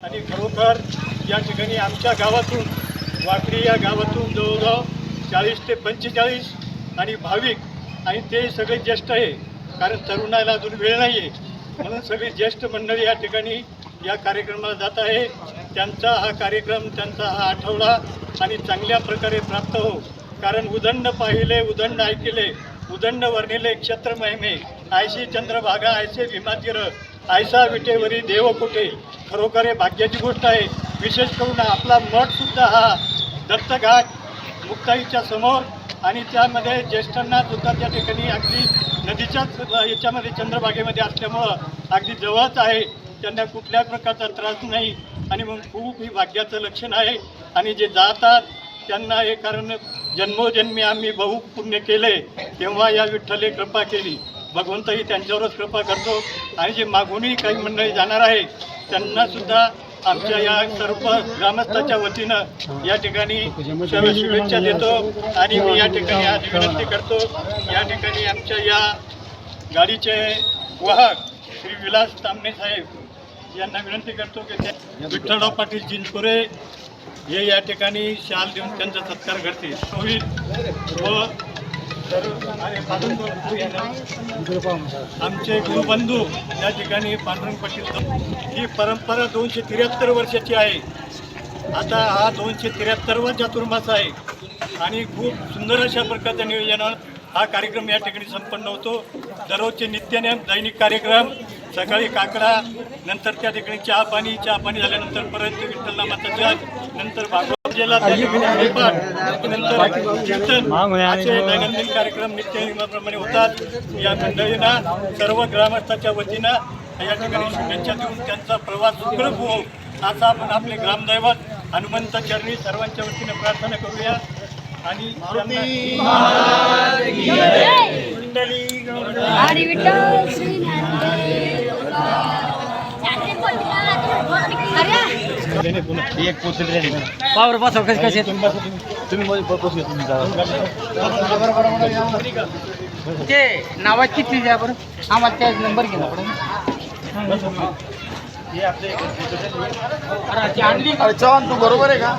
आणि खरोखर या ठिकाणी आमच्या गावातून वाकडी या गावातून जवळजवळ 40 ते 45 आणि भाविक आणि ते सगळे ज्येष्ठ आहे, कारण तरुणाला अजून वेळ नाही आहे म्हणून सगळी ज्येष्ठ मंडळी या ठिकाणी या कार्यक्रमाला जात आहे। त्यांचा हा कार्यक्रम, त्यांचा हा आठवडा आणि चांगल्या प्रकारे प्राप्त हो, कारण उदंड पाहिले उदंड ऐकिले उदंड वर्णिले क्षेत्र महिमे ऐशी चंद्रभागा ऐसे भीमातीर ऐसा विटेवरी देव कुठे। खरोखर हे भाग्याची गोष्ट आहे। विशेष करून आपला मठसुद्धा हा दत्तघाट मुक्ताईच्या समोर आणि त्यामध्ये ज्येष्ठांना सुद्धा त्या ठिकाणी अगदी नदीच्याच याच्यामध्ये चंद्रभागेमध्ये असल्यामुळं अगदी जवळच आहे, त्यांना कुठल्या प्रकारचा त्रास नाही आणि मग खूप ही भाग्याचं लक्षण आहे। आणि जे जातात त्यांना हे कारण जन्मोजन्मी आम्ही बहु पुण्य केले तेव्हा या विठ्ठले कृपा केली, भगवंतही त्यांच्यावरच कृपा करतो। आणि जे मागूनही काही मंडळी जाणार आहे त्यांनासुद्धा आमच्या या सर्व ग्रामस्थाच्या वतीनं या ठिकाणी शुभेच्छा देतो। आणि मी या ठिकाणी आज विनंती करतो, या ठिकाणी आमच्या या गाडीचे वाहक श्री विलास तांबणे साहेब यांना विनंती करतो की त्या विठ्ठलराव पाटील चिंचपुरे हे या ठिकाणी शाल देऊन त्यांचा सत्कार करतील होईल व आमचे गुरुबंधू या ठिकाणी पांडुरंग पाटील ही परंपरा 273 वर्षाची आहे। आता हा 273वा चातुर्मास आहे आणि खूप सुंदर अशा प्रकारच्या नियोजनात हा कार्यक्रम या ठिकाणी संपन्न होतो। दररोजचे नित्यनेम दैनिक कार्यक्रम, सकाळी काकडा, नंतर त्या ठिकाणी चहा पाणी झाल्यानंतर परत विठ्ठलनामाचा जप, नंतर भागवत नंतर कीर्तन असे दैनंदिन कार्यक्रम नित्यनेमाप्रमाणे होतात। या मंडळींना सर्व ग्रामस्थाच्या वतीनं या ठिकाणी शुभेच्छा देऊन त्यांचा प्रवास सुखरूप हो असा आपण आपले ग्रामदैवत हनुमंत चरणी सर्वांच्या वतीनं प्रार्थना करूया। आणि पावर बसव कसे तुम्ही ते नावात किती द्या बरं, आम्हाला त्या नंबर घ्या पडून चव्हाण तू बरोबर आहे का?